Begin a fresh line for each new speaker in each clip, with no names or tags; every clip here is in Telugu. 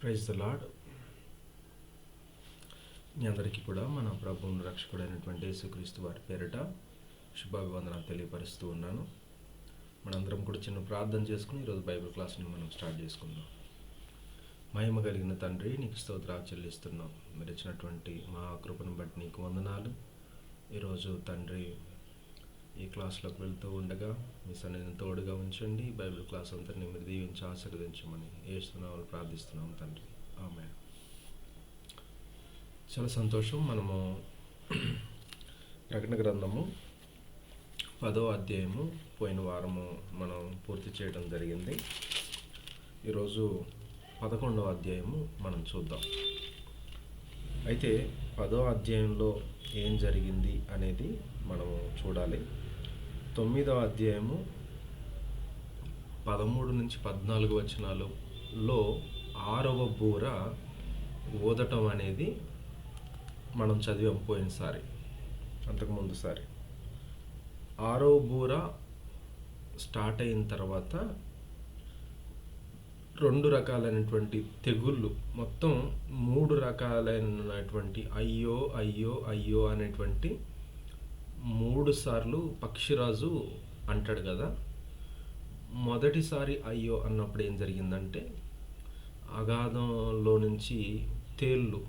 Praise the lord. మీ అందరికీ కూడా మన ప్రభువును రక్షకుడైనటువంటి యేసుక్రీస్తు వారి పేరిట శుభాభివందనాలు తెలియపరుస్తూ ఉన్నాను. మనందరం కూడా చిన్న ప్రార్థన చేసుకుని ఈరోజు బైబిల్ క్లాస్ని మనం స్టార్ట్ చేసుకుందాం. మహిమ కలిగిన తండ్రి, నీకు స్తోత్రాలు చెల్లిస్తున్నాం. మీరు ఇచ్చినటువంటి మా కృపను బట్టి నీకు వందనాలు. ఈరోజు తండ్రి ఈ క్లాస్లోకి వెళ్తూ ఉండగా మీ సన్నిధిని తోడుగా ఉంచండి. బైబిల్ క్లాస్ అంతటిని మీరు దీవించి ఆశీర్వదించమని యేసునామములో ప్రార్థిస్తున్నాం తండ్రి, ఆమేన్. చాలా సంతోషం. మనము ప్రకటన గ్రంథము 10వ అధ్యాయము పోయిన వారము మనం పూర్తి చేయడం జరిగింది. ఈరోజు 11వ అధ్యాయము మనం చూద్దాం. అయితే 10వ అధ్యాయంలో ఏం జరిగింది అనేది మనము చూడాలి. 9వ అధ్యాయము 13 నుంచి 14 వచనాలలో 6వ బూర ఊదటం అనేది మనం చదివాం పోయినసారి, అంతకుముందు సారి. 6వ బూర స్టార్ట్ అయిన తర్వాత 2 రకాలైనటువంటి తెగుళ్ళు, మొత్తం 3 రకాలైనటువంటి అయ్యో అయ్యో అయ్యో అనేటువంటి 3 సార్లు పక్షిరాజు అంటాడు కదా. మొదటిసారి అయ్యో అన్నప్పుడు ఏం జరిగిందంటే, అగాధంలో నుంచి తేళ్ళు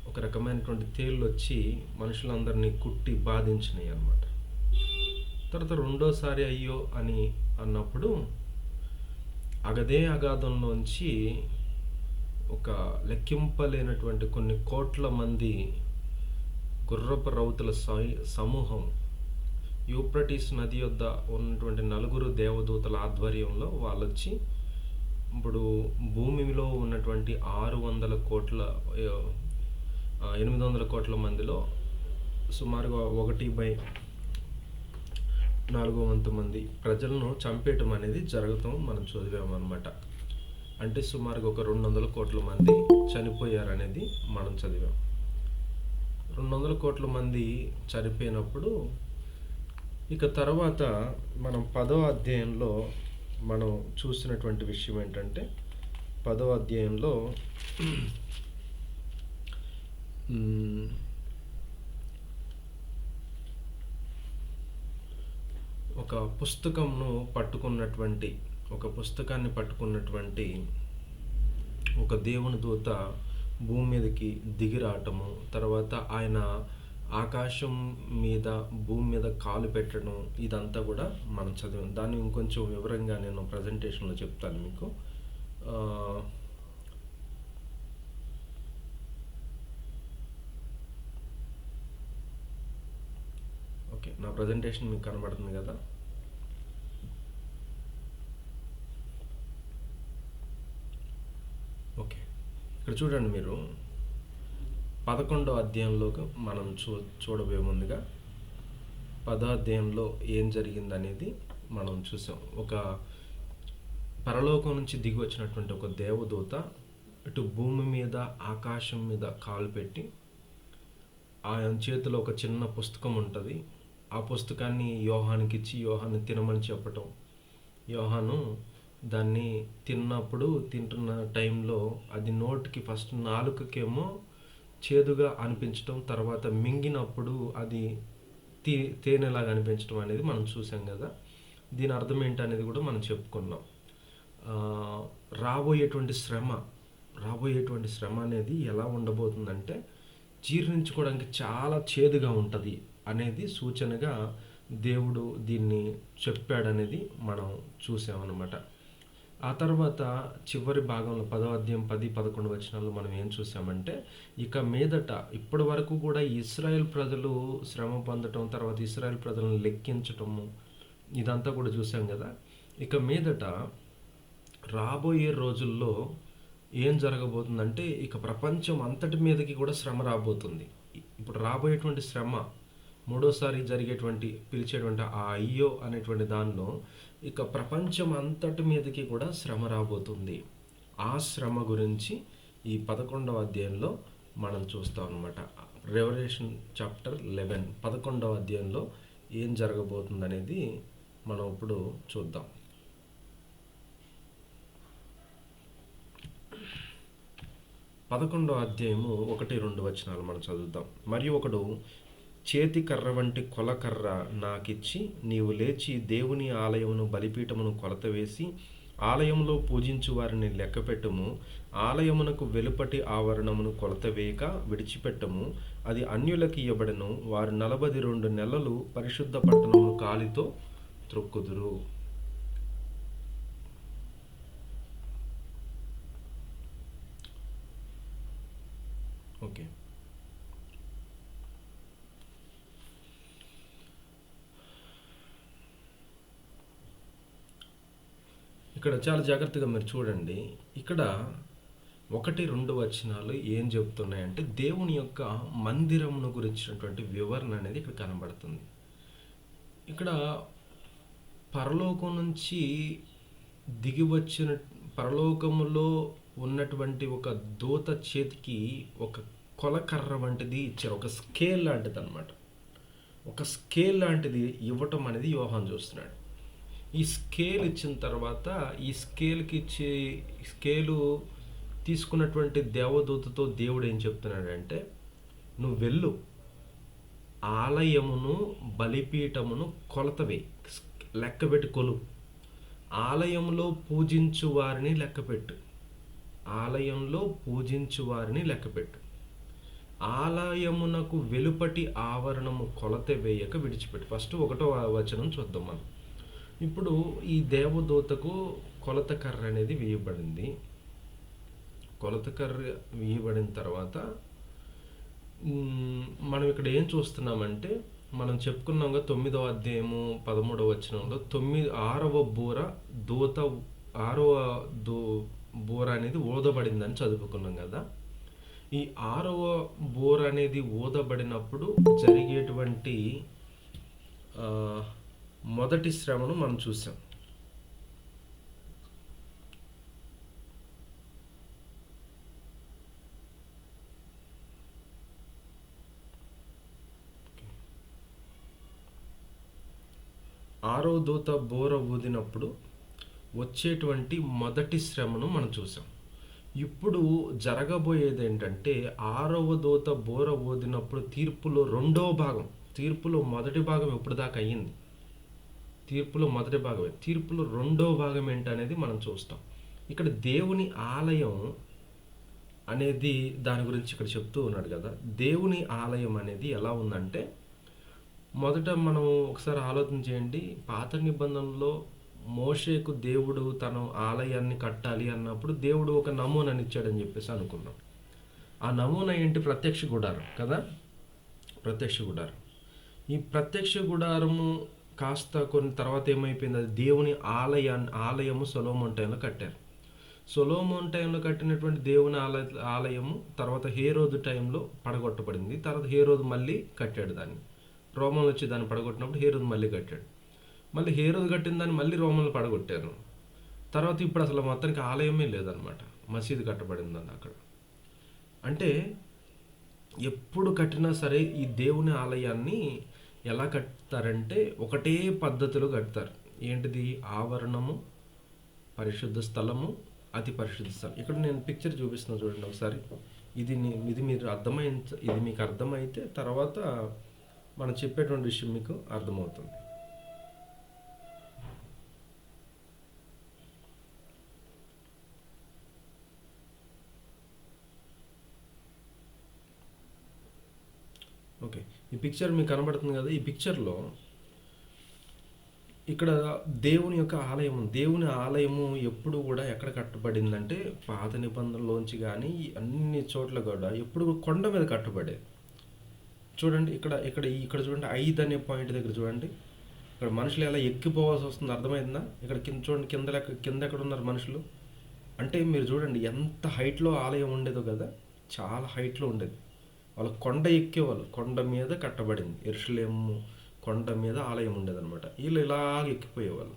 ఒక రకమైనటువంటి తేళ్ళు వచ్చి మనుషులందరినీ కుట్టి బాధించినాయి అన్నమాట. తర్వాత రెండోసారి అయ్యో అని అన్నప్పుడు అగాధంలోంచి ఒక లెక్కింపలేనటువంటి కొన్ని కోట్ల మంది గుర్రపు రౌతుల సమూహం యూఫ్రటీస్ నది వద్ద ఉన్నటువంటి 4 దేవదూతల ఆధ్వర్యంలో వాళ్ళు వచ్చి ఇప్పుడు భూమిలో ఉన్నటువంటి 800 కోట్ల మందిలో సుమారుగా 1/4 మంది ప్రజలను చంపేయటం అనేది జరుగుతాం మనం చదివామన్నమాట. అంటే సుమారుగా ఒక 200 కోట్ల మంది చనిపోయారనేది మనం చదివాం. 200 కోట్ల మంది చనిపోయినప్పుడు ఇక తర్వాత మనం 10వ అధ్యాయంలో మనం చూసినటువంటి విషయం ఏంటంటే, 10వ అధ్యాయంలో ఒక పుస్తకాన్ని పట్టుకున్నటువంటి ఒక దేవుని దూత భూమి మీదకి దిగి రావటము, తర్వాత ఆయన ఆకాశం మీద భూమి మీద కాలు పెట్టడం, ఇదంతా కూడా మనం చదివాం. దాన్ని ఇంకొంచెం వివరంగా నేను ప్రజెంటేషన్లో చెప్తాను మీకు. ఓకే, నా ప్రజెంటేషన్ మీకు కనబడుతుంది కదా. ఓకే, ఇక్కడ చూడండి మీరు. 11వ అధ్యాయంలోకి మనం చూడబోయే ముందుగా 10వ అధ్యాయంలో ఏం జరిగిందనేది మనం చూసాం. ఒక పరలోకం నుంచి దిగి వచ్చినటువంటి ఒక దేవదూత ఇటు భూమి మీద ఆకాశం మీద కాలు పెట్టి, ఆయన చేతిలో ఒక చిన్న పుస్తకం ఉంటుంది. ఆ పుస్తకాన్ని యోహానికి ఇచ్చి యోహాను తినమని చెప్పటం. యోహాను దాన్ని తింటున్న టైంలో అది నోటికి ఫస్ట్ నాలుకకేమో చేదుగా అనిపించడం, తర్వాత మింగినప్పుడు అది తేనెలాగా అనిపించడం అనేది మనం చూసాం కదా. దీని అర్థం ఏంటనేది కూడా మనం చెప్పుకున్నాం. రాబోయేటువంటి శ్రమ అనేది ఎలా ఉండబోతుందంటే, జీర్ణించుకోవడానికి చాలా చేదుగా ఉంటుంది అనేది సూచనగా దేవుడు దీన్ని చెప్పాడనేది మనం చూసామన్నమాట. ఆ తర్వాత చివరి భాగంలో 10వ అధ్యాయం 10-11 వచనాల్లో మనం ఏం చూసామంటే, ఇక మీదట ఇప్పటి వరకు కూడా ఇశ్రాయేల్ ప్రజలు శ్రమ పొందటం, తర్వాత ఇశ్రాయేల్ ప్రజలను లెక్కించటము, ఇదంతా కూడా చూసాం కదా. ఇక మీదట రాబోయే రోజుల్లో ఏం జరగబోతుందంటే, ఇక ప్రపంచం అంతటి మీదకి కూడా శ్రమ రాబోతుంది. ఇప్పుడు రాబోయేటువంటి శ్రమ, మూడోసారి పిలిచేటువంటి ఆ అయ్యో అనేటువంటి దానిలో ఇక ప్రపంచం అంతటి మీదకి కూడా శ్రమ రాబోతుంది. ఆ శ్రమ గురించి ఈ 11వ అధ్యాయంలో మనం చూస్తాం అన్నమాట. రెవల్యూషన్ చాప్టర్ 11 11వ అధ్యాయంలో ఏం జరగబోతుంది అనేది మనం ఇప్పుడు చూద్దాం. 11వ అధ్యాయము 1-2 వచనాలు మనం చదువుదాం. మరియు ఒకడు చేతి కర్ర వంటి కొలకర్ర నాకిచ్చి, నీవు లేచి దేవుని ఆలయమును బలిపీఠమును కొలత వేసి ఆలయంలో పూజించు వారిని లెక్కపెట్టుము. ఆలయమునకు వెలుపటి ఆవరణమును కొలత వేయక విడిచిపెట్టము. అది అన్యులకు ఇయ్యబడెను. వారు 42 నెలలు పరిశుద్ధ పట్టణమును కాలితో త్రొక్కుదురు. ఓకే, ఇక్కడ చాలా జాగ్రత్తగా మీరు చూడండి. ఇక్కడ 1-2 వచనాలు ఏం చెప్తున్నాయంటే దేవుని యొక్క మందిరమును గురించినటువంటి వివరణ అనేది ఇక్కడ కనబడుతుంది. ఇక్కడ పరలోకం నుంచి దిగి వచ్చిన, పరలోకములో ఉన్నటువంటి ఒక దూత చేతికి ఒక కొలకర్ర వంటిది ఇచ్చారు. ఒక స్కేల్ లాంటిది అనమాట. ఒక స్కేల్ లాంటిది ఇవ్వటం అనేది యోహాను చూస్తున్నాడు. ఈ స్కేల్ ఇచ్చిన తర్వాత ఈ స్కేలు తీసుకున్నటువంటి దేవదూతతో దేవుడు ఏం చెప్తున్నాడంటే, నువ్వు వెళ్ళు, ఆలయమును బలిపీఠమును కొలతవే, లెక్కపెట్టి కొలు, ఆలయంలో పూజించు వారిని లెక్కపెట్టు, ఆలయంలో పూజించు వారిని లెక్కపెట్టు, ఆలయమునకు వెలుపటి ఆవరణము కొలత వేయక విడిచిపెట్టు. ఫస్ట్ 1వ వచనం చూద్దాం మనం. ఇప్పుడు ఈ దేవదూతకు కొలత కర్ర అనేది వేయబడింది. కొలత కర్ర వేయబడిన తర్వాత మనం ఇక్కడ ఏం చూస్తున్నామంటే, మనం చెప్పుకున్నాంగా 9వ అధ్యాయము 13వ వచనంలో 6వ బూర దూత 6వ బూర అనేది ఊదబడిందని చదువుకున్నాం కదా. ఈ 6వ బూర అనేది ఊదబడినప్పుడు జరిగేటువంటి మొదటి శ్రమను మనం చూసాం. ఆరో దూత బోర ఊదినప్పుడు వచ్చేటువంటి మొదటి శ్రమను మనం చూసాం. ఇప్పుడు జరగబోయేది ఏంటంటే, 6వ దూత బోర ఊదినప్పుడు తీర్పులో 2వ భాగం, తీర్పులో మొదటి భాగం ఎప్పుడు దాకా అయ్యింది, తీర్పులో మొదటి భాగమే, తీర్పులో 2వ భాగం ఏంటనేది మనం చూస్తాం. ఇక్కడ దేవుని ఆలయం అనేది దాని గురించి ఇక్కడ చెప్తూ ఉన్నాడు కదా. దేవుని ఆలయం అనేది ఎలా ఉందంటే, మొదట మనం ఒకసారి ఆలోచన చేయండి. పాత నిబంధనలో మోషేకు దేవుడు తన ఆలయాన్ని కట్టాలి అన్నప్పుడు దేవుడు ఒక నమూనాని ఇచ్చాడని చెప్పేసి అనుకున్నాం. ఆ నమూనా ఏంటి? ప్రత్యక్ష గుడారం కదా. ప్రత్యక్ష గుడారం. ఈ ప్రత్యక్ష గుడారము కాస్త కొన్ని తర్వాత ఏమైపోయింది, అది దేవుని ఆలయము సొలొమోను టైంలో కట్టారు. సొలొమోను టైంలో కట్టినటువంటి దేవుని ఆలయము తర్వాత హేరోదు టైంలో పడగొట్టబడింది. తర్వాత హేరోదు మళ్ళీ కట్టాడు దాన్ని. రోమన్లు వచ్చి దాన్ని పడగొట్టినప్పుడు హేరోదు మళ్ళీ కట్టాడు. మళ్ళీ హేరోదు కట్టిన దాన్ని మళ్ళీ రోమన్లు పడగొట్టారు. తర్వాత ఇప్పుడు అసలు మొత్తానికి ఆలయమే లేదనమాట, మసీదు కట్టబడిందని అక్కడ. అంటే ఎప్పుడు కట్టినా సరే ఈ దేవుని ఆలయాన్ని ఎలా కడతారంటే ఒకటే పద్ధతిలో కడతారు. ఏంటిది? ఆవరణము, పరిశుద్ధ స్థలము, అతి పరిశుద్ధ స్థలం. ఇక్కడ నేను పిక్చర్ చూపిస్తున్నాను చూడండి ఒకసారి. ఇది మీకు అర్థమైతే తర్వాత మనం చెప్పేటువంటి విషయం మీకు అర్థమవుతుంది. ఓకే, ఈ పిక్చర్ మీకు కనబడుతుంది కదా. ఈ పిక్చర్లో ఇక్కడ దేవుని యొక్క ఆలయం, దేవుని ఆలయము ఎప్పుడు కూడా ఎక్కడ కట్టబడిందంటే పాత నిబంధనలోంచి కానీ అన్ని చోట్ల కూడా ఎప్పుడు కొండ మీద కట్టబడేది. చూడండి ఇక్కడ చూడండి 5 అనే పాయింట్ దగ్గర చూడండి. ఇక్కడ మనుషులు ఎలా ఎక్కిపోవాల్సి వస్తుంది, అర్థమైందా? ఇక్కడ కింద చూడండి, కింద ఎక్కడ ఉన్నారు మనుషులు అంటే మీరు చూడండి ఎంత హైట్లో ఆలయం ఉండేదో కదా. చాలా హైట్లో ఉండేది. వాళ్ళు కొండ ఎక్కేవాళ్ళు, కొండ మీద కట్టబడింది. యెరూషలేము కొండ మీద ఆలయం ఉండేదన్నమాట. వీళ్ళు ఇలాగ ఎక్కిపోయేవాళ్ళు.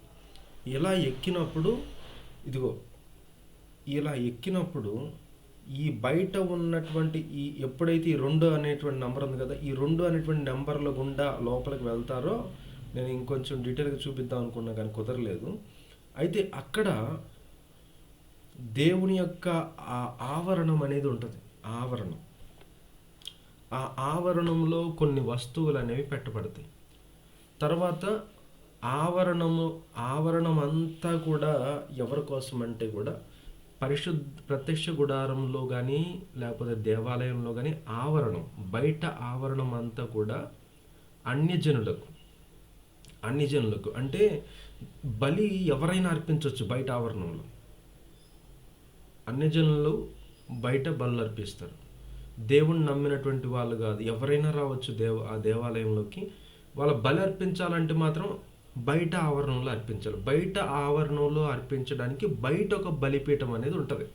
ఇలా ఎక్కినప్పుడు ఇలా ఎక్కినప్పుడు ఈ బయట ఉన్నటువంటి ఎప్పుడైతే ఈ 2 అనేటువంటి నెంబర్ ఉంది కదా, ఈ 2 అనేటువంటి నెంబర్ల గుండా లోపలికి వెళ్తారో, నేను ఇంకొంచెం డీటెయిల్గా చూపిద్దాం అనుకున్నా కానీ కుదరలేదు. అయితే అక్కడ దేవుని యొక్క ఆవరణం అనేది ఉంటుంది. ఆవరణం. ఆ ఆవరణంలో కొన్ని వస్తువులు అనేవి పెట్టబడతాయి. తర్వాత ఆవరణము ఆవరణం అంతా కూడా ఎవరి కోసం అంటే కూడా ప్రత్యక్ష గుడారంలో కానీ లేకపోతే దేవాలయంలో కానీ ఆవరణం, బయట ఆవరణం అంతా కూడా అన్యజనులకు అన్యజనులకు అంటే బలి ఎవరైనా అర్పించవచ్చు. బయట ఆవరణంలో అన్యజనులు బయట బలు అర్పిస్తారు. దేవుణ్ణి నమ్మినటువంటి వాళ్ళు కాదు, ఎవరైనా రావచ్చు ఆ దేవాలయంలోకి. వాళ్ళ బలి అర్పించాలంటే మాత్రం బయట ఆవరణంలో అర్పించాలి. బయట ఆవరణంలో అర్పించడానికి బయట ఒక బలిపీఠం అనేది ఉంటుంది.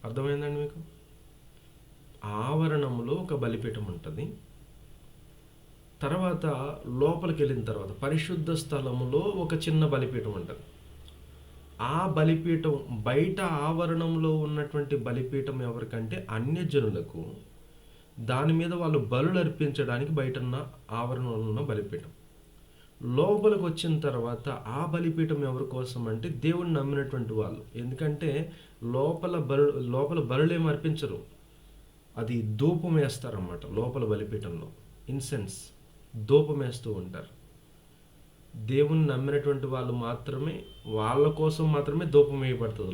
అర్థమైందండి మీకు? ఆవరణంలో ఒక బలిపీఠం ఉంటుంది. తర్వాత లోపలికి వెళ్ళిన తర్వాత పరిశుద్ధ స్థలములో ఒక చిన్న బలిపీఠం ఉంటుంది. ఆ బలిపీఠం బయట ఆవరణంలో ఉన్నటువంటి బలిపీఠం ఎవరికంటే అన్యజనులకు. దాని మీద వాళ్ళు బలులు అర్పించడానికి బయట ఉన్న ఆవరణంలో ఉన్న బలిపీఠం. లోపలికి వచ్చిన తర్వాత ఆ బలిపీఠం ఎవరి కోసం అంటే దేవుణ్ణి నమ్మినటువంటి వాళ్ళు. ఎందుకంటే లోపల బలులు ఏమి అర్పించరు, అది ధూపం వేస్తారన్నమాట. లోపల బలిపీఠంలో ఇన్సెన్స్ ధూపం వేస్తూ ఉంటారు. దేవుణ్ణి నమ్మినటువంటి వాళ్ళు మాత్రమే, వాళ్ళ కోసం మాత్రమే ధూపం వేయబడుతుంది.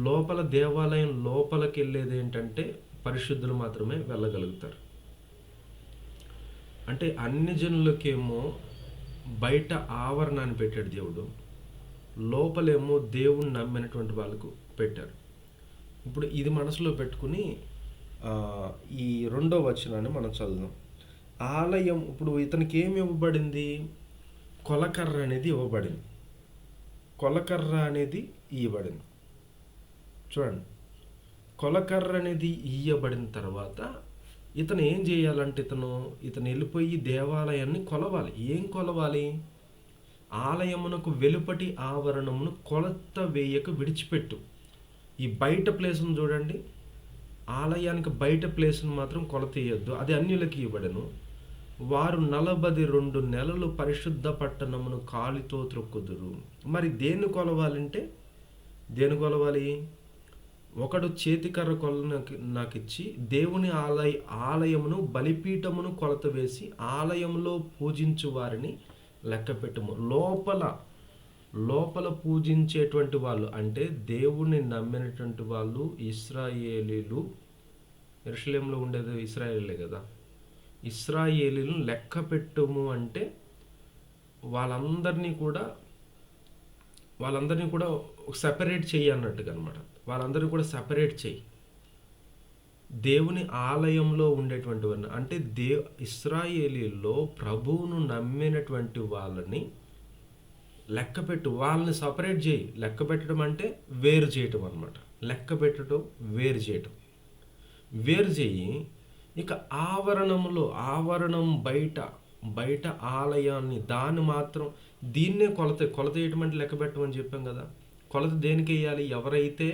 లోపల దేవాలయం లోపలికి వెళ్ళేది ఏంటంటే పరిశుద్ధులు మాత్రమే వెళ్ళగలుగుతారు. అంటే అన్ని జనులకేమో బయట ఆవరణాన్ని పెట్టాడు దేవుడు, లోపలేమో దేవుణ్ణి నమ్మినటువంటి వాళ్ళకు పెట్టారు. ఇప్పుడు ఇది మనసులో పెట్టుకుని ఈ 2వ వచనాన్ని మనం చదువుదాం. ఆలయం, ఇప్పుడు ఇతనికి ఏమి ఇవ్వబడింది? కొలకర్ర అనేది ఇవ్వబడింది. కొలకర్ర అనేది ఇవ్వబడింది. చూడండి, కొలకర్ర అనేది ఇవ్వబడిన తర్వాత ఇతను ఏం చేయాలంటే ఇతను వెళ్ళిపోయి దేవాలయాన్ని కొలవాలి. ఏం కొలవాలి? ఆలయమునకు వెలుపటి ఆవరణమును కొలత వేయక విడిచిపెట్టు. ఈ బయట ప్లేస్ను చూడండి, ఆలయానికి బయట ప్లేస్ను మాత్రం కొలత వేయొద్దు, అది అన్యులకి ఇవ్వబడను. వారు 42 నెలలు పరిశుద్ధ పట్టణమును కాలితో త్రొక్కుదురు. మరి దేన్ని కొలవాలంటే దేని కొలవాలి? ఒకడు చేతికర్ర నాకు ఇచ్చి దేవుని ఆలయమును బలిపీఠమును కొలత వేసి ఆలయంలో పూజించు వారిని లెక్క పెట్టుము. లోపల పూజించేటువంటి వాళ్ళు అంటే దేవుణ్ణి నమ్మినటువంటి వాళ్ళు ఇశ్రాయేలీలు. యెరూషలేములో ఉండేది ఇశ్రాయేలే కదా. ఇశ్రాయేలీలను లెక్క పెట్టుము అంటే వాళ్ళందరినీ కూడా సెపరేట్ చెయ్యి అన్నట్టుగా అనమాట. వాళ్ళందరినీ కూడా సెపరేట్ చెయ్యి. దేవుని ఆలయంలో ఉండేటువంటి వారిని అంటే ఇశ్రాయేలీల్లో ప్రభువును నమ్మినటువంటి వాళ్ళని లెక్క పెట్టు, వాళ్ళని సపరేట్ చేయి. లెక్క పెట్టడం అంటే వేరు చేయటం అనమాట. లెక్క పెట్టడం వేరు చేయటం. వేరు చేయి. ఇక ఆవరణం బయట ఆలయాన్ని దాన్ని మాత్రం దీన్నే కొలత వేయటం అంటే లెక్క పెట్టమని చెప్పాం కదా. కొలత దేనికి వేయాలి? ఎవరైతే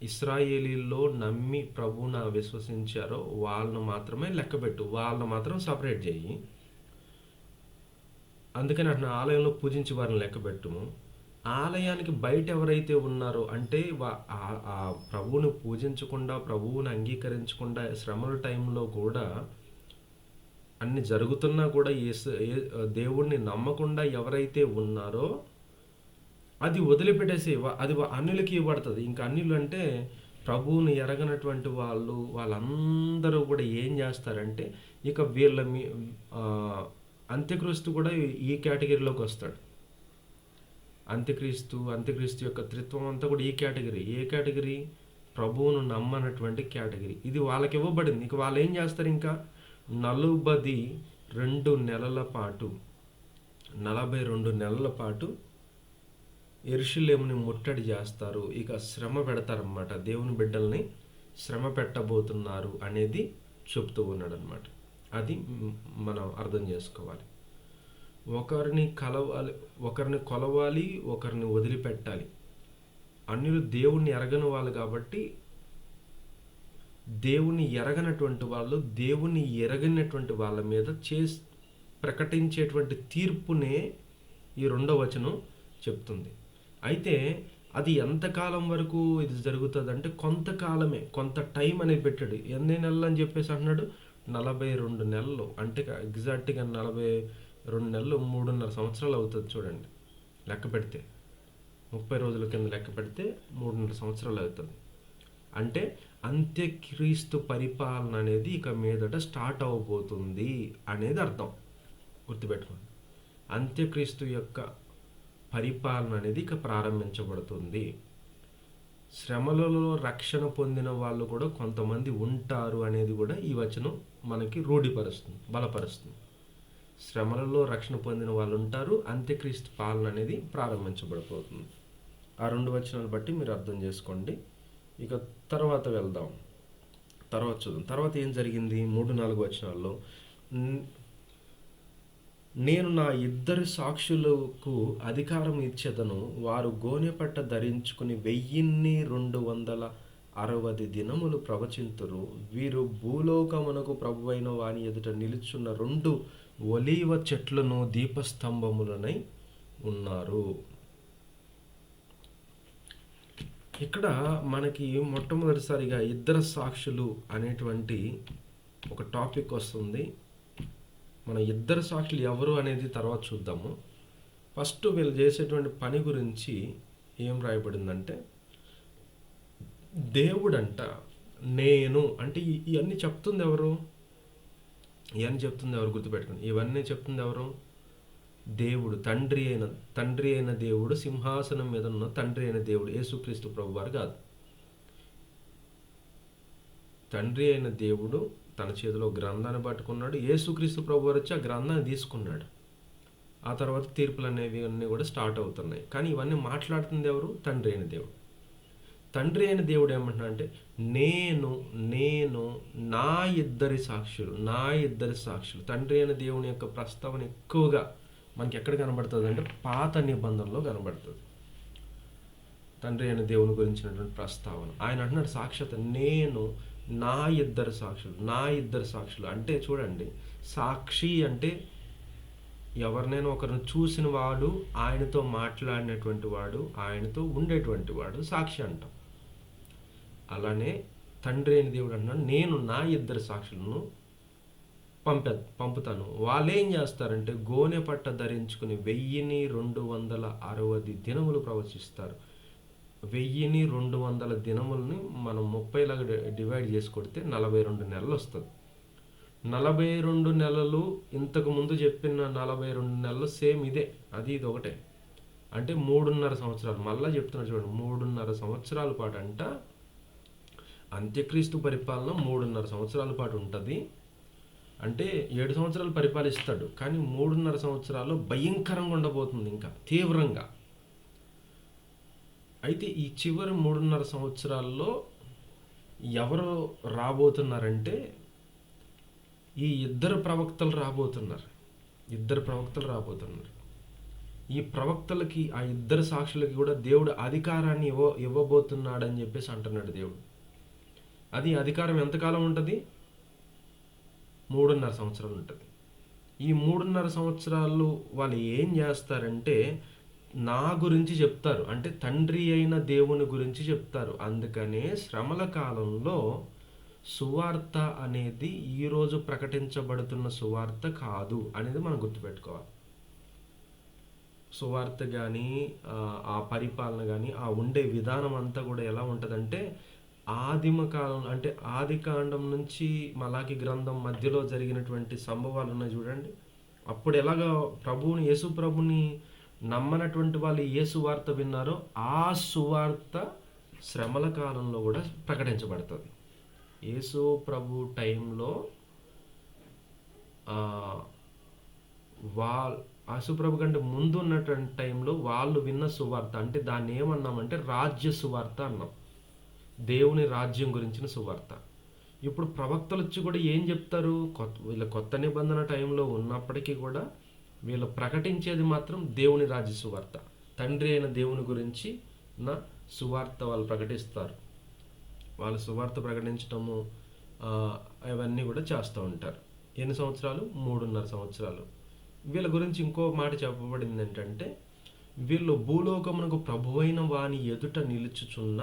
ఇశ్రాయేలీల్లో నమ్మి ప్రభువును విశ్వసించారో వాళ్ళను మాత్రమే లెక్కపెట్టు, వాళ్ళను మాత్రం సపరేట్ చేయి. అందుకని అట్లా ఆలయంలో పూజించి వారిని లెక్కపెట్టుము. ఆలయానికి బయట ఎవరైతే ఉన్నారో అంటే ఆ ప్రభువుని పూజించకుండా, ప్రభువుని అంగీకరించకుండా, శ్రమల టైంలో కూడా అన్ని జరుగుతున్నా కూడా దేవుణ్ణి నమ్మకుండా ఎవరైతే ఉన్నారో అది వదిలిపెట్టేసి అది అన్యులకి ఇవ్వబడుతుంది. ఇంకా అన్యులు అంటే ప్రభువుని ఎరగనటువంటి వాళ్ళందరూ కూడా ఏం చేస్తారంటే ఇక అంత్యక్రీస్తు కూడా ఈ కేటగిరీలోకి వస్తాడు. అంత్యక్రీస్తు యొక్క త్రిత్వం అంతా కూడా ఈ కేటగిరీ. ఏ కేటగిరీ? ప్రభువును నమ్మనటువంటి కేటగిరీ. ఇది వాళ్ళకి ఇవ్వబడింది. ఇక వాళ్ళు ఏం చేస్తారు? ఇంకా 42 నెలల పాటు యెరూషలేముని ముట్టడి చేస్తారు. ఇక శ్రమ పెడతారన్నమాట. దేవుని బిడ్డల్ని శ్రమ పెట్టబోతున్నారు అనేది చెప్తూ ఉన్నాడు అనమాట. అది మనం అర్థం చేసుకోవాలి. ఒకరిని కొలవాలి, ఒకరిని వదిలిపెట్టాలి. అన్యులు దేవుణ్ణి ఎరగని వాళ్ళు కాబట్టి దేవుని ఎరగనటువంటి వాళ్ళు దేవుని ఎరగనటువంటి వాళ్ళ మీద ప్రకటించేటువంటి తీర్పునే ఈ 2వ వచనం చెప్తుంది. అయితే అది ఎంతకాలం వరకు ఇది జరుగుతుంది అంటే కొంతకాలమే, కొంత టైం అనేది పెట్టాడు. ఎన్ని నెలలు అని చెప్పేసి అంటున్నాడు? 42 నెలలు. అంటే ఎగ్జాక్ట్గా 42 నెలలు 3.5 సంవత్సరాలు అవుతుంది చూడండి లెక్క పెడితే. 30 రోజుల కింద లెక్క పెడితే 3.5 సంవత్సరాలు అవుతుంది. అంటే అంత్యక్రీస్తు పరిపాలన అనేది ఇక మీదట స్టార్ట్ అవ్వబోతుంది అనేది అర్థం. గుర్తుపెట్టుకోండి, అంత్యక్రీస్తు యొక్క పరిపాలన అనేది ఇక ప్రారంభించబడుతుంది. శ్రమలలో రక్షణ పొందిన వాళ్ళు కూడా కొంతమంది ఉంటారు అనేది కూడా ఈ వచనం మనకి రూఢిపరుస్తుంది, బలపరుస్తుంది. శ్రమలలో రక్షణ పొందిన వాళ్ళు ఉంటారు, అంత్యక్రీస్తు పాలన అనేది ప్రారంభించబడిపోతుంది. ఆ 2 వచనాలు బట్టి మీరు అర్థం చేసుకోండి. ఇక తర్వాత వెళ్దాం, తర్వాత చూద్దాం. తర్వాత ఏం జరిగింది? 3-4 వచనాల్లో నేను నా 2 సాక్షులకు అధికారం ఇచ్చేదను, వారు గోనెపట్ట ధరించుకుని 1260 దినములు ప్రవచింతురు. వీరు భూలోకమునకు ప్రభువైన వాని ఎదుట నిలుచున్న 2 ఒలీవ చెట్లను దీపస్తంభములనై ఉన్నారు. ఇక్కడ మనకి మొట్టమొదటిసారిగా 2 సాక్షులు అనేటువంటి ఒక టాపిక్ వస్తుంది. మన 2 సాక్షులు ఎవరు అనేది తర్వాత చూద్దాము. ఫస్ట్ వీళ్ళు చేసేటువంటి పని గురించి ఏం రాయబడిందంటే, దేవుడంట నేను అంటే ఇవన్నీ చెప్తుంది ఎవరు? గుర్తుపెట్టుకోండి. ఇవన్నీ చెప్తుంది ఎవరు? దేవుడు, తండ్రి అయిన దేవుడు, సింహాసనం మీద ఉన్న తండ్రి అయిన దేవుడు, యేసుక్రీస్తు ప్రభువారు కాదు. తండ్రి అయిన దేవుడు తన చేతిలో గ్రంథాన్ని పట్టుకున్నాడు. యేసుక్రీస్తు ప్రభువారు వచ్చి ఆ గ్రంథాన్ని తీసుకున్నాడు. ఆ తర్వాత తీర్పులు అనేవి అన్నీ కూడా స్టార్ట్ అవుతున్నాయి. కానీ ఇవన్నీ మాట్లాడుతుంది ఎవరు? తండ్రి అయిన దేవుడు. తండ్రి అయిన దేవుడు ఏమంటున్నా అంటే, నేను నా 2 సాక్షులు. తండ్రి అయిన దేవుని యొక్క ప్రస్తావన ఎక్కువగా మనకి ఎక్కడ కనబడుతుంది అంటే పాత నిబంధనలో కనబడుతుంది. తండ్రి అయిన దేవుని గురించినటువంటి ప్రస్తావన. ఆయన అంటున్నాడు సాక్షాత్, నేను నా 2 సాక్షులు. అంటే చూడండి, సాక్షి అంటే ఎవరినైనా ఒకరిని చూసిన వాడు, ఆయనతో మాట్లాడినటువంటి వాడు, ఆయనతో ఉండేటువంటి వాడు సాక్షి అంటాం. అలానే తండ్రి అయిన దేవుడు అంటున్నాడు, నేను నా 2 సాక్షులను పంపుతాను. వాళ్ళు ఏం చేస్తారంటే గోనె పట్ట ధరించుకుని 1260 దినములు ప్రవచిస్తారు. 1200 దినములని మనం 30లాగా డివైడ్ చేసి కొడితే 42 నెలలు వస్తుంది. 42 నెలలు ఇంతకు ముందు చెప్పిన 42 నెలలు సేమ్ ఇదే, అది ఇది ఒకటే. అంటే 3.5 సంవత్సరాలు. మళ్ళీ చెప్తున్నా చూడండి, 3.5 సంవత్సరాల పాటు అంట అంత్యక్రీస్తు పరిపాలన 3.5 సంవత్సరాల పాటు ఉంటుంది. అంటే 7 సంవత్సరాలు పరిపాలిస్తాడు, కానీ 3.5 సంవత్సరాలు భయంకరంగా ఉండబోతుంది, ఇంకా తీవ్రంగా. అయితే ఈ చివరి 3.5 సంవత్సరాల్లో ఎవరు రాబోతున్నారంటే ఈ 2 ప్రవక్తలు రాబోతున్నారు. ఈ ప్రవక్తలకి, ఆ 2 సాక్షులకి కూడా దేవుడు అధికారాన్ని ఇవ్వబోతున్నాడని చెప్పేసి అంటున్నాడు దేవుడు. అది అధికారం ఎంతకాలం ఉంటుంది? 3.5 సంవత్సరాలు ఉంటుంది. ఈ 3.5 సంవత్సరాలు వాళ్ళు ఏం చేస్తారంటే నా గురించి చెప్తారు, అంటే తండ్రి అయిన దేవుని గురించి చెప్తారు. అందుకనే శ్రమల కాలంలో సువార్త అనేది ఈరోజు ప్రకటించబడుతున్న సువార్త కాదు అనేది మనం గుర్తుపెట్టుకోవాలి. సువార్త కానీ ఆ పరిపాలన కానీ ఆ ఉండే విధానం అంతా కూడా ఎలా ఉంటుందంటే ఆదిమ కాలం, అంటే ఆది కాండం నుంచి మలాకి గ్రంథం మధ్యలో జరిగినటువంటి సంభవాలు ఉన్నాయి చూడండి. అప్పుడు ఎలాగా యేసు ప్రభుని నమ్మనటువంటి వాళ్ళు ఏ సువార్త విన్నారో ఆ సువార్త శ్రమల కాలంలో కూడా ప్రకటించబడుతుంది. యేసు ప్రభు టైంలో యేసు ప్రభు కంటే ముందు ఉన్నటువంటి టైంలో వాళ్ళు విన్న సువార్త, అంటే దాన్ని ఏమన్నామంటే రాజ్య సువార్త అన్నాం. దేవుని రాజ్యం గురించిన సువార్త. ఇప్పుడు ప్రవక్తలు వచ్చి కూడా ఏం చెప్తారు? వీళ్ళ కొత్త నిబంధన టైంలో ఉన్నప్పటికీ కూడా వీళ్ళు ప్రకటించేది మాత్రం దేవుని రాజ్య సువార్త, తండ్రి అయిన దేవుని గురించి నా సువార్త వాళ్ళు ప్రకటిస్తారు. వాళ్ళ సువార్త ప్రకటించడము అవన్నీ కూడా చేస్తూ ఉంటారు. ఎన్ని సంవత్సరాలు? 3.5 సంవత్సరాలు. వీళ్ళ గురించి ఇంకో మాట చెప్పబడింది ఏంటంటే వీళ్ళు భూలోకమునకు ప్రభువైన వాని ఎదుట నిలుచుచున్న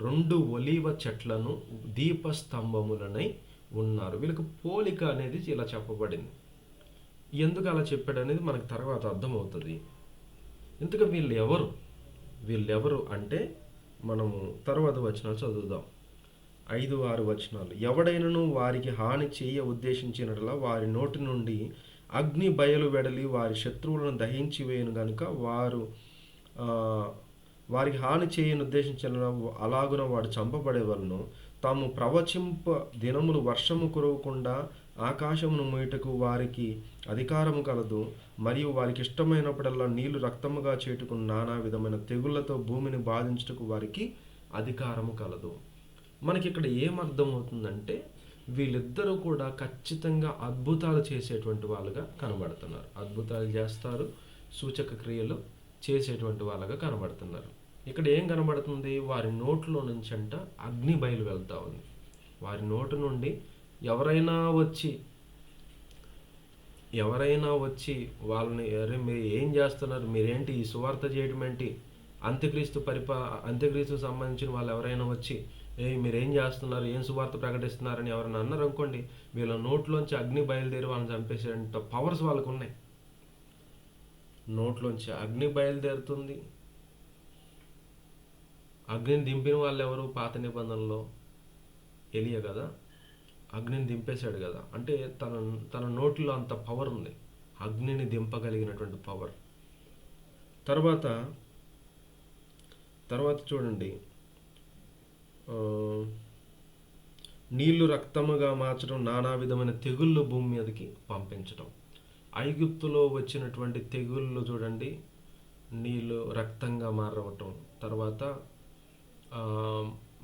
2 ఒలీవ చెట్లను దీపస్తంభములనై ఉన్నారు. వీళ్ళకి పోలిక అనేది ఇలా చెప్పబడింది. ఎందుకు అలా చెప్పాడు అనేది మనకు తర్వాత అర్థమవుతుంది. ఇంతగా వీళ్ళెవరు అంటే మనము తర్వాత వచనాలు చదువుదాం. 5-6 వచనాలు. ఎవడైనను వారికి హాని చేయ ఉద్దేశించినట్లా వారి నోటి నుండి అగ్ని బయలు వెడలి వారి శత్రువులను దహించి వేయను గనుక వారికి హాని చేయని ఉద్దేశించిన అలాగున వాడు చంపబడేవలను. తాము ప్రవచింప దినములు వర్షము కురవకుండా ఆకాశమును మూయుటకు వారికి అధికారము కలదు. మరియు వారికి ఇష్టమైనప్పుడల్లా నీళ్లు రక్తముగా చేటుకు నానా విధమైన తెగుళ్లతో భూమిని బాధించుటకు వారికి అధికారము కలదు. మనకి ఇక్కడ ఏం అర్థమవుతుందంటే వీళ్ళిద్దరూ కూడా ఖచ్చితంగా అద్భుతాలు చేసేటువంటి వాళ్ళుగా కనబడుతున్నారు. అద్భుతాలు చేస్తారు, సూచక క్రియలు చేసేటువంటి వాళ్ళగా కనబడుతున్నారు. ఇక్కడ ఏం కనబడుతుంది? వారి నోట్లో నుంచి అంట అగ్ని బయలు వెళ్తా ఉంది. వారి నోటి నుండి ఎవరైనా వచ్చి వాళ్ళని, అరే మీరు ఏం చేస్తున్నారు, మీరేంటి ఈ సువార్త చేయడం ఏంటి, అంత్యక్రీస్తుకు సంబంధించిన వాళ్ళు ఎవరైనా వచ్చి మీరేం చేస్తున్నారు, ఏం సువార్త ప్రకటిస్తున్నారని ఎవరైనా అన్నారు అనుకోండి, వీళ్ళ నోట్లోంచి అగ్ని బయలుదేరి వాళ్ళని చంపేసేంత పవర్స్ వాళ్ళకు ఉన్నాయి. నోట్లోంచి అగ్ని బయలుదేరుతుంది. అగ్నిని దింపిన వాళ్ళు ఎవరు? పాత నిబంధనలో ఎలియా కదా, అగ్నిని దింపేశాడు కదా. అంటే తన నోటిలో అంత పవర్ ఉంది, అగ్నిని దింపగలిగినటువంటి పవర్. తర్వాత చూడండి, నీళ్లు రక్తముగా మార్చడం, నానా విధమైన తెగుళ్ళు భూమి మీదకి పంపించడం. ఐగుప్తులో వచ్చినటువంటి తెగుళ్ళు చూడండి, నీళ్లు రక్తంగా మారవటం. తర్వాత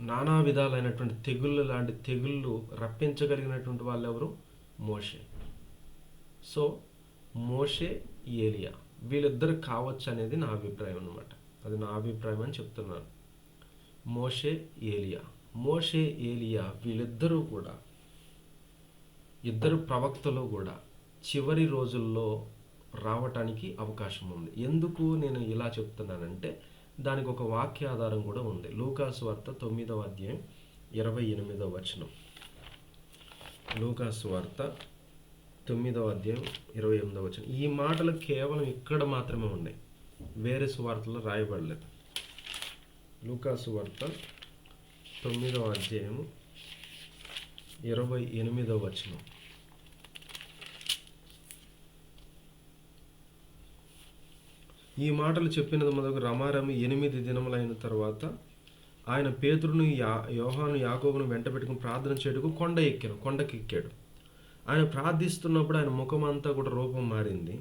నానా విధాలైనటువంటి తెగుళ్ళు లాంటి తెగుళ్ళు రప్పించగలిగినటువంటి వాళ్ళు ఎవరు? మోషే. సో మోషే, ఏలియా వీళ్ళిద్దరు కావచ్చు అనేది నా అభిప్రాయం అన్నమాట. అది నా అభిప్రాయం అని చెప్తున్నాను. మోషే, ఏలియా వీళ్ళిద్దరూ కూడా, ఇద్దరు ప్రవక్తలు కూడా చివరి రోజుల్లో రావటానికి అవకాశం ఉంది. ఎందుకు నేను ఇలా చెప్తున్నానంటే దానికి ఒక వాక్యాధారం కూడా ఉంది. లూకాసు వార్త 9వ అధ్యాయం 28వ వచనం. లూకాసు వార్త 9వ అధ్యాయం 28వ వచనం. ఈ మాటలు కేవలం ఇక్కడ మాత్రమే ఉన్నాయి, వేరే సువార్తలో రాయబడలేదు. లూకాసు వార్త 9వ అధ్యాయం 28వ వచనం. ఈ మాటలు చెప్పినది మొదలు రమారమి 8 దినములైన తర్వాత ఆయన పేతురును, యోహాను, యాకోబును వెంట పెట్టుకుని ప్రార్థన చేయడానికి కొండకి ఎక్కాడు. ఆయన ప్రార్థిస్తున్నప్పుడు ఆయన ముఖం అంతా కూడా రూపం మారింది.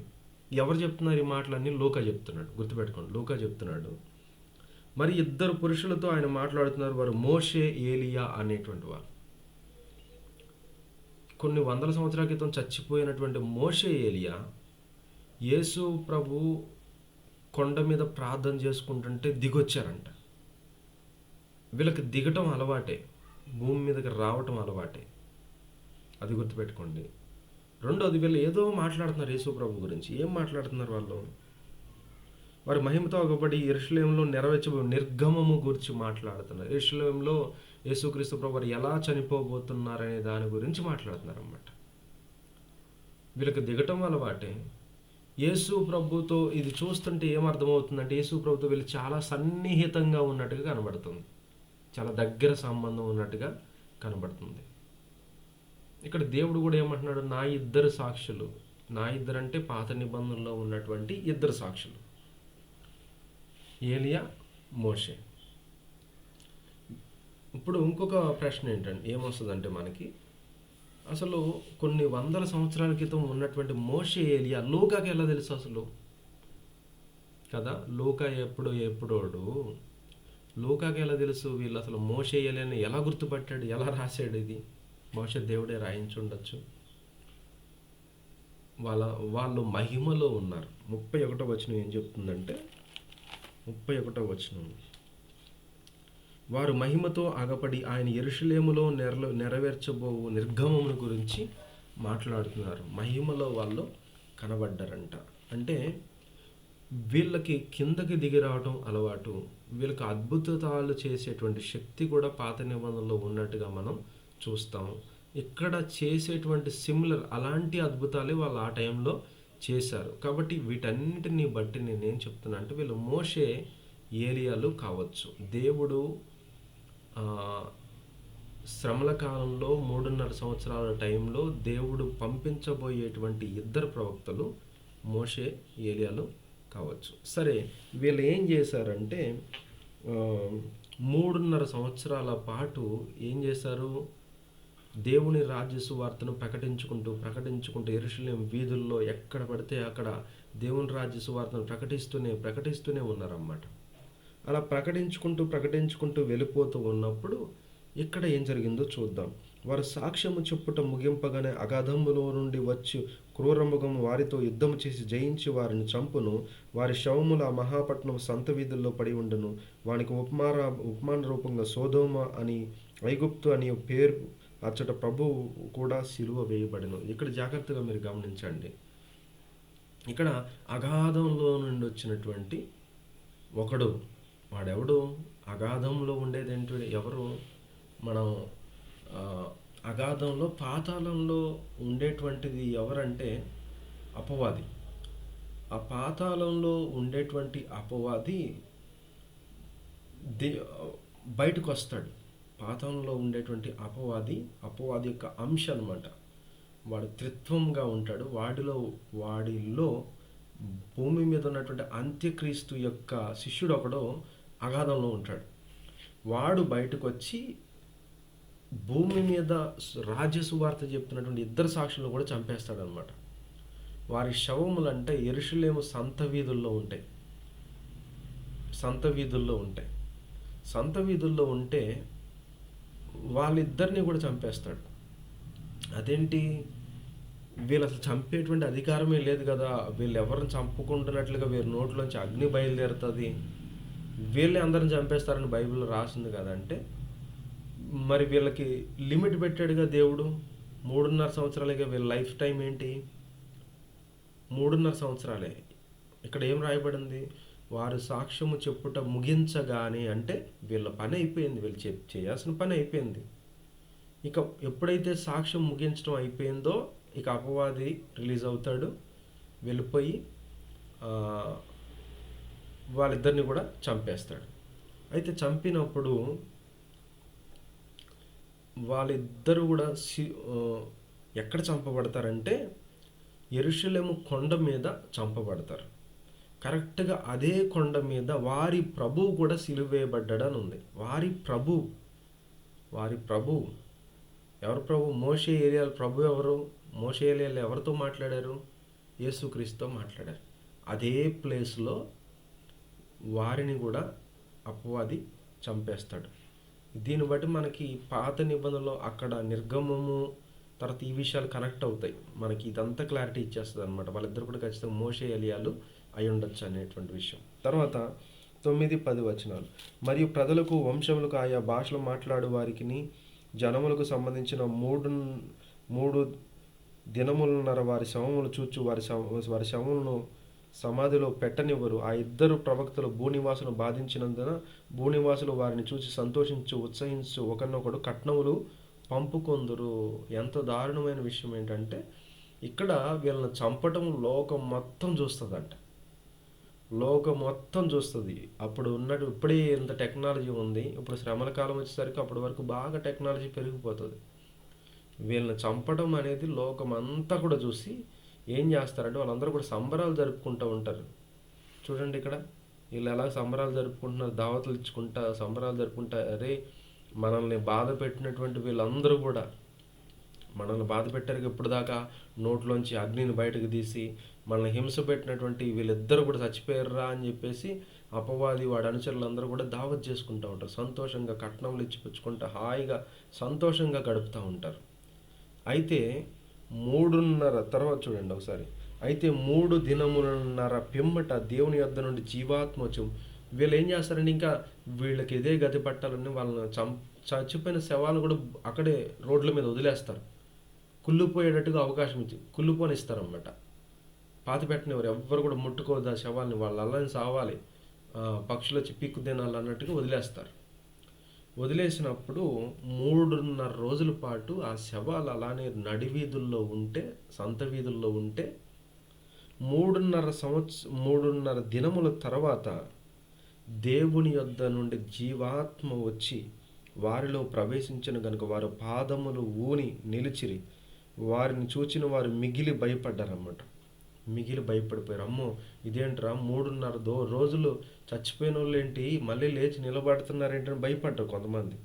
ఎవరు చెప్తున్నారు ఈ మాటలన్నీ? లూకా చెప్తున్నాడు. గుర్తుపెట్టుకోండి, లూకా చెప్తున్నాడు. మరి 2 పురుషులతో ఆయన మాట్లాడుతున్నారు. వారు మోషే, ఏలియా అనేటువంటి వారు. కొన్ని వందల సంవత్సరాల క్రితం చచ్చిపోయినటువంటి మోషే, ఏలియా యేసు ప్రభు కొండ మీద ప్రార్థన చేసుకుంటుంటే దిగొచ్చారంట. వీళ్ళకి దిగటం అలవాటే, భూమి మీదకి రావటం అలవాటే, అది గుర్తుపెట్టుకోండి. రెండోది, వీళ్ళు ఏదో మాట్లాడుతున్నారు యేసు ప్రభు గురించి. ఏం మాట్లాడుతున్నారు వాళ్ళు? వారి మహిమతో ఒకబడి యెరూషలేములో నెరవేర్చబో నిర్గమము గురించి మాట్లాడుతున్నారు. యెరూషలేములో యేసుక్రీస్తు ప్రభు వారు ఎలా చనిపోబోతున్నారనే దాని గురించి మాట్లాడుతున్నారు అన్నమాట. వీళ్ళకి దిగటం అలవాటే. యేసు ప్రభుతో ఇది చూస్తుంటే ఏమర్థమవుతుందంటే యేసు ప్రభుతో వీళ్ళు చాలా సన్నిహితంగా ఉన్నట్టుగా కనబడుతుంది, చాలా దగ్గర సంబంధం ఉన్నట్టుగా కనబడుతుంది. ఇక్కడ దేవుడు కూడా ఏమంటున్నాడు? నా 2 సాక్షులు. నా 2 అంటే పాత నిబంధనలో ఉన్నటువంటి 2 సాక్షులు, ఏలియా, మోషే. ఇప్పుడు ఇంకొక ప్రశ్న ఏంటంటే ఏమొస్తుందంటే మనకి, అసలు కొన్ని వందల సంవత్సరాల క్రితం ఉన్నటువంటి మోషే, ఏలియా లూకాకి ఎలా తెలుసు అసలు? కదా, లూకా ఎప్పుడోడు లూకాకి ఎలా తెలుసు? వీళ్ళు అసలు మోషే, ఏలియాని ఎలా గుర్తుపట్టాడు, ఎలా రాశాడు? ఇది బహుశా దేవుడే రాయించి ఉండొచ్చు. వాళ్ళు మహిమలో ఉన్నారు. 31వ వచనం ఏం చెప్తుందంటే, 31వ వచనం, వారు మహిమతో అగపడి ఆయన యెరూషలేములో నెరవేర్చబో నిర్గమమును గురించి మాట్లాడుతున్నారు. మహిమలో వాళ్ళు కనబడ్డారంట. అంటే వీళ్ళకి కిందకి దిగి రావటం అలవాటు. వీళ్ళకి అద్భుతాలు చేసేటువంటి శక్తి కూడా పాత నిబంధనలో ఉన్నట్టుగా మనం చూస్తాం. ఇక్కడ చేసేటువంటి సిమిలర్ అలాంటి అద్భుతాలే వాళ్ళు ఆ టైంలో చేశారు. కాబట్టి వీటన్నిటిని బట్టి నేనేం చెప్తున్నా అంటే వీళ్ళు మోషే, ఏలియాలు కావచ్చు. దేవుడు ఆ, శ్రమల కాలంలో 3.5 సంవత్సరాల టైంలో దేవుడు పంపించబోయేటువంటి ఇద్దరు ప్రవక్తలు మోషే, ఏలియాలు కావచ్చు. సరే, వీళ్ళు ఏం చేశారంటే 3.5 సంవత్సరాల పాటు ఏం చేశారు? దేవుని రాజ్య సువార్తను ప్రకటించుకుంటూ యెరూషలేము వీధుల్లో ఎక్కడ పడితే అక్కడ దేవుని రాజ్య సువార్తను ప్రకటిస్తూనే ఉన్నారన్నమాట. అలా ప్రకటించుకుంటూ వెళ్ళిపోతూ ఉన్నప్పుడు ఇక్కడ ఏం జరిగిందో చూద్దాం. వారు సాక్ష్యము చెప్పుట ముగింపగానే అగాధములో నుండి వచ్చి క్రూరమృగము వారితో యుద్ధము చేసి జయించి వారిని చంపును. వారి శవములు ఆ మహాపట్నం సంత వీధుల్లో పడి ఉండును. వానికి ఉపమాన రూపంగా సోదోమ అని, ఐగుప్తు అని పేరు అచ్చట ప్రభువు కూడా సిలువ వేయబడెను. ఇక్కడ జాగ్రత్తగా మీరు గమనించండి. ఇక్కడ అగాధంలో నుండి వచ్చినటువంటి ఒకడు, వాడెవడు? అగాధంలో ఉండేది ఏంటి? ఎవరు? మనం అగాధంలో, పాతాళంలో ఉండేటువంటిది ఎవరంటే అపవాది. ఆ పాతాళంలో ఉండేటువంటి అపవాది బయటకు వస్తాడు. పాతాళంలో ఉండేటువంటి అపవాది యొక్క అంశ అనమాట. వాడు త్రిత్వంగా ఉంటాడు. వాడిలో భూమి మీద ఉన్నటువంటి అంత్యక్రీస్తు యొక్క శిష్యుడు ఒకడు అగాధంలో ఉంటాడు. వాడు బయటకు వచ్చి భూమి మీద రాజ్యసువార్త చెప్తున్నటువంటి ఇద్దరు సాక్షులను కూడా చంపేస్తాడు అనమాట. వారి శవములు అంటే యెరూషలేము సంత వీధుల్లో ఉంటాయి. సంత వీధుల్లో ఉంటే వాళ్ళిద్దరిని కూడా చంపేస్తాడు. అదేంటి? వీళ్ళు అసలు చంపేటువంటి అధికారమే లేదు కదా. వీళ్ళు ఎవరిని చంపుకుంటున్నట్లుగా వీరి నోట్లోంచి అగ్ని బయలుదేరుతుంది, వీళ్ళే అందరిని చంపేస్తారని బైబిల్లో రాసింది కదంటే, మరి వీళ్ళకి లిమిట్ పెట్టాడుగా దేవుడు. 3.5 సంవత్సరాలుగా వీళ్ళ లైఫ్ టైం ఏంటి? 3.5 సంవత్సరాలే. ఇక్కడ ఏం రాయబడింది? వారు సాక్ష్యము చెప్పుట ముగించగానే, అంటే వీళ్ళ పని అయిపోయింది, వీళ్ళు చేయాల్సిన పని అయిపోయింది. ఇక ఎప్పుడైతే సాక్ష్యం ముగించడం అయిపోయిందో ఇక అపవాది రిలీజ్ అవుతాడు, వెళ్ళిపోయి వాళ్ళిద్దరిని కూడా చంపేస్తాడు. అయితే చంపినప్పుడు వాళ్ళిద్దరూ కూడా ఎక్కడ చంపబడతారంటే యెరూషలేము కొండ మీద చంపబడతారు. కరెక్ట్గా అదే కొండ మీద వారి ప్రభువు కూడా సిలువేయబడ్డాడని ఉంది. వారి ప్రభు ఎవరు ప్రభు? మోషే, ఏలియాల ప్రభు ఎవరు? మోషే, ఏలియాలు ఎవరితో మాట్లాడారు? యేసుక్రీస్తుతో మాట్లాడారు. అదే ప్లేస్లో వారిని కూడా అపవాది చంపేస్తాడు. దీన్ని బట్టి మనకి పాత నిబంధనలో అక్కడ నిర్గమము తర్వాత ఈ విషయాలు కనెక్ట్ అవుతాయి. మనకి ఇదంతా క్లారిటీ ఇచ్చేస్తుంది అనమాట. వాళ్ళిద్దరు కూడా ఖచ్చితంగా మోషే, ఏలియాలు అయి ఉండొచ్చు అనేటువంటి విషయం. తర్వాత 9-10 వచనాలు. మరియు ప్రజలకు, వంశములకు, ఆయా భాషలు మాట్లాడు వారికి జనములకు సంబంధించిన మూడు దినములున్నర వారి శవములు చూచు వారి శవములను సమాధిలో పెట్టనివ్వరు. ఆ ఇద్దరు ప్రవక్తలు భూనివాసులను బాధించినందున భూనివాసులు వారిని చూసి ఉత్సహించు ఒకరినొకడు కట్నములు పంపుకొందురు. ఎంత దారుణమైన విషయం ఏంటంటే ఇక్కడ వీళ్ళని చంపటం లోకం మొత్తం చూస్తుందంట. లోకం మొత్తం చూస్తుంది. ఇప్పుడే ఎంత టెక్నాలజీ ఉంది. ఇప్పుడు శ్రమల కాలం వచ్చేసరికి అప్పటి వరకు బాగా టెక్నాలజీ పెరిగిపోతుంది. వీళ్ళని చంపడం అనేది లోకం అంతా కూడా చూసి ఏం చేస్తారంటే వాళ్ళందరూ కూడా సంబరాలు జరుపుకుంటూ ఉంటారు. చూడండి ఇక్కడ వీళ్ళు ఎలా సంబరాలు జరుపుకుంటున్నారు, దావతులు ఇచ్చుకుంటా సంబరాలు జరుపుకుంటా. అరే, మనల్ని బాధ పెట్టినటువంటి వీళ్ళందరూ కూడా మనల్ని బాధ పెట్టారు. ఇప్పుడు దాకా నోట్లోంచి అగ్నిని బయటకు తీసి మనల్ని హింస పెట్టినటువంటి వీళ్ళిద్దరు కూడా చచ్చిపోయారా అని చెప్పేసి అపవాది వాడి అనుచరులందరూ కూడా దావత్ చేసుకుంటూ ఉంటారు. సంతోషంగా కట్నములు ఇచ్చిపుచ్చుకుంటూ హాయిగా సంతోషంగా గడుపుతూ ఉంటారు. అయితే 3.5 తర్వాత చూడండి ఒకసారి. అయితే 3 దినములన్నర పిమ్మట దేవుని యొద్ద నుండి జీవాత్మ వచ్చి వీళ్ళు ఏం చేస్తారంటే ఇంకా వీళ్ళకి ఇదే గతి పట్టాలని వాళ్ళని చచ్చిపోయిన శవాలను కూడా అక్కడే రోడ్ల మీద వదిలేస్తారు. కుళ్ళిపోయేటట్టుగా అవకాశం ఇచ్చి కుళ్ళిపోనిస్తారన్నమాట. పాతి పెట్టినవారు ఎవ్వరు కూడా ముట్టుకోవద్దు ఆ శవాల్ని, వాళ్ళు అలానే సావాలి, పక్షులు వచ్చి పీక్కు తినాలి అన్నట్టుగా వదిలేస్తారు. వదిలేసినప్పుడు 3.5 రోజుల పాటు ఆ శవాలు అలానే నడివీధుల్లో ఉంటే, సంత వీధుల్లో ఉంటే 3.5 దినముల తర్వాత దేవుని యొద్ద నుండి జీవాత్మ వచ్చి వారిలో ప్రవేశించిన గనుక వారు పాదములు ఊని నిలిచిరి. వారిని చూచిన వారు మిగిలి భయపడ్డారన్నమాట. మిగిలి భయపడిపోయారు. అమ్మో ఇదేంట్రా 3.5 రోజులు చచ్చిపోయిన వాళ్ళు ఏంటి మళ్ళీ లేచి నిలబడుతున్నారేంటని భయపడ్డారు కొంతమంది.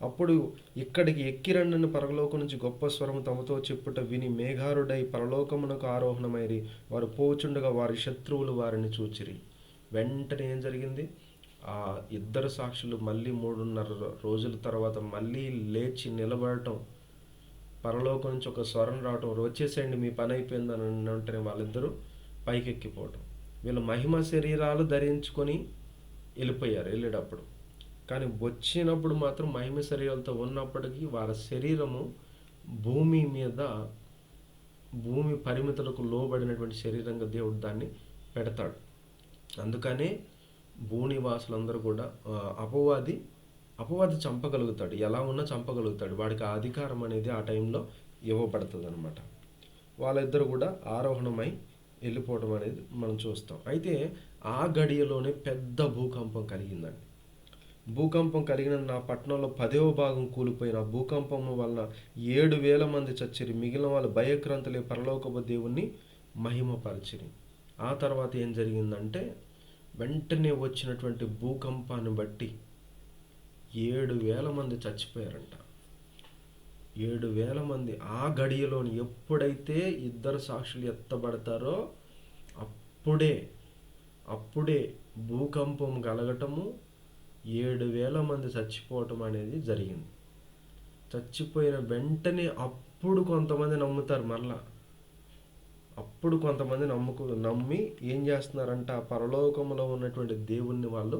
అప్పుడు ఇక్కడికి ఎక్కిరండని పరలోకం నుంచి గొప్ప స్వరము తమతో చెప్పుట విని మేఘారుడై పరలోకమునకు ఆరోహణమైరి. వారు పోచుండగా వారి శత్రువులు వారిని చూచిరి. వెంటనే ఏం జరిగింది? ఆ ఇద్దరు సాక్షులు మళ్ళీ 3.5 రోజుల తర్వాత మళ్ళీ లేచి నిలబడటం, పరలోకం నుంచి ఒక స్వరం రావటం, వచ్చేసేయండి మీ పని అయిపోయిందని వెంటనే వాళ్ళిద్దరూ పైకెక్కిపోవటం. వీళ్ళు మహిమ శరీరాలు ధరించుకొని వెళ్ళిపోయారు వెళ్ళేటప్పుడు. కానీ వచ్చినప్పుడు మాత్రం మహిమ శరీరాలతో ఉన్నప్పటికీ వారి శరీరము భూమి మీద, భూమి పరిమితులకు లోబడినటువంటి శరీరంగా దేవుడు దాన్ని పెడతాడు. అందుకనే భూనివాసులందరూ కూడా అపవాది చంపగలుగుతాడు, ఎలా ఉన్నా చంపగలుగుతాడు. వాడికి ఆ అధికారం అనేది ఆ టైంలో ఇవ్వబడుతుంది అనమాట. వాళ్ళిద్దరు కూడా ఆరోహణమై వెళ్ళిపోవడం అనేది మనం చూస్తాం. అయితే ఆ గడియలోనే పెద్ద భూకంపం కలిగిందండి. భూకంపం కలిగిన నా పట్టణంలో 10వ భాగం కూలిపోయిన భూకంపం వలన 7,000 మంది చచ్చిరి. మిగిలిన వాళ్ళు భయక్రాంతులే పరలోకపు దేవుణ్ణి మహిమపరిచిరి. ఆ తర్వాత ఏం జరిగిందంటే వెంటనే వచ్చినటువంటి భూకంపాన్ని బట్టి 7,000 మంది చచ్చిపోయారంట. 7,000 మంది ఆ గడియలోని ఎప్పుడైతే ఇద్దరు సాక్షులు ఎత్తబడతారో అప్పుడే భూకంపం కలగటము, 7,000 మంది చచ్చిపోవటం అనేది జరిగింది. చచ్చిపోయిన వెంటనే అప్పుడు కొంతమంది నమ్ముతారు. మరలా అప్పుడు కొంతమంది నమ్మి ఏం చేస్తున్నారంట, ఆ పరలోకంలో ఉన్నటువంటి దేవుణ్ణి వాళ్ళు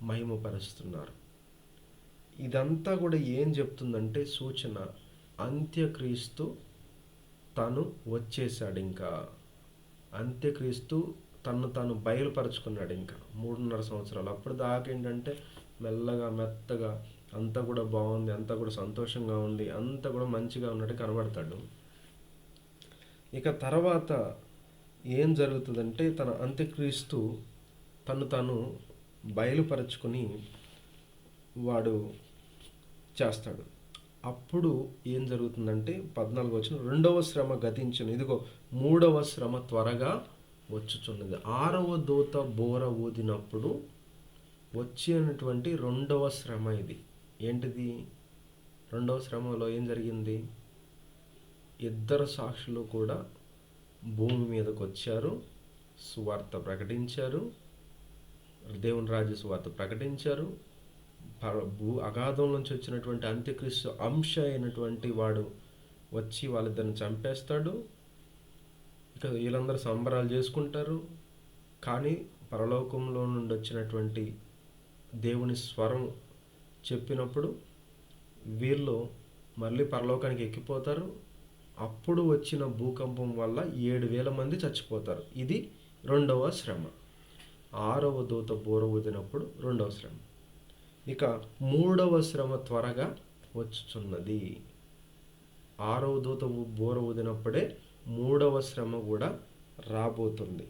మహిమపరుస్తున్నారు. ఇదంతా కూడా ఏం చెప్తుందంటే సూచన, అంత్యక్రీస్తు తను వచ్చేసాడు. ఇంకా అంత్యక్రీస్తు తను బయలుపరుచుకున్నాడు. ఇంకా 3.5 సంవత్సరాలు. అప్పుడు దాకా ఏంటంటే మెత్తగా అంతా కూడా బాగుంది, అంతా కూడా సంతోషంగా ఉంది, అంతా కూడా మంచిగా ఉన్నట్టు కనబడతాడు. ఇక తర్వాత ఏం జరుగుతుందంటే తన అంత్యక్రీస్తు తను బయలుపరుచుకుని వాడు చేస్తాడు. అప్పుడు ఏం జరుగుతుందంటే 14 వచ్చిన 2వ శ్రమ గతించును, ఇదిగో 3వ శ్రమ త్వరగా వచ్చుచున్నది. 6వ దూత బోర ఊదినప్పుడు వచ్చేటువంటి 2వ శ్రమ ఇది. ఏంటిది? 2వ శ్రమలో ఏం జరిగింది? ఇద్దరు సాక్షులు కూడా భూమి మీదకి వచ్చారు, సువార్త ప్రకటించారు, దేవుని రాజ్య సువార్త ప్రకటించారు. అగాధం నుంచి వచ్చినటువంటి అంత్యక్రీస్తు అంశ అయినటువంటి వాడు వచ్చి వాళ్ళిద్దరిని చంపేస్తాడు. ఇక వీళ్ళందరూ సంబరాలు చేసుకుంటారు. కానీ పరలోకంలో నుండి వచ్చినటువంటి దేవుని స్వరం చెప్పినప్పుడు వీళ్ళు మళ్ళీ పరలోకానికి ఎక్కిపోతారు. అప్పుడు వచ్చిన భూకంపం వల్ల 7,000 మంది చచ్చిపోతారు. ఇది 2వ శ్రమ. 6వ దూత బోర ఊదినప్పుడు 2వ శ్రమ. ఇక 3వ శ్రమ త్వరగా వచ్చుచున్నది. 6వ దూత బోర ఊదినప్పుడే 3వ శ్రమ కూడా రాబోతుంది.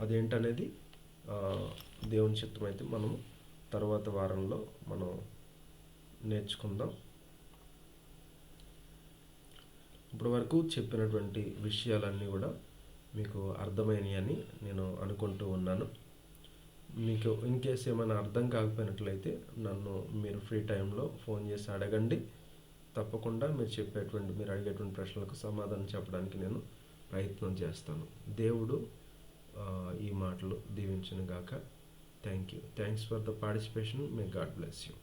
అదేంటనేది దేవుని చిత్తం అయితే మనం తర్వాత వారంలో మనం నేర్చుకుందాం. ఇప్పటి వరకు చెప్పినటువంటి విషయాలన్నీ కూడా మీకు అర్థమైనవి అని నేను అనుకుంటూ ఉన్నాను. మీకు ఇన్ కేస్ ఏమైనా అర్థం కాకపోయినట్లయితే నన్ను మీరు ఫ్రీ టైంలో ఫోన్ చేసి అడగండి. తప్పకుండా మీరు అడిగేటువంటి ప్రశ్నలకు సమాధానం చెప్పడానికి నేను ప్రయత్నం చేస్తాను. దేవుడు ఈ మాటలు దీవించును గాక. Thanks for the participation. May God bless you.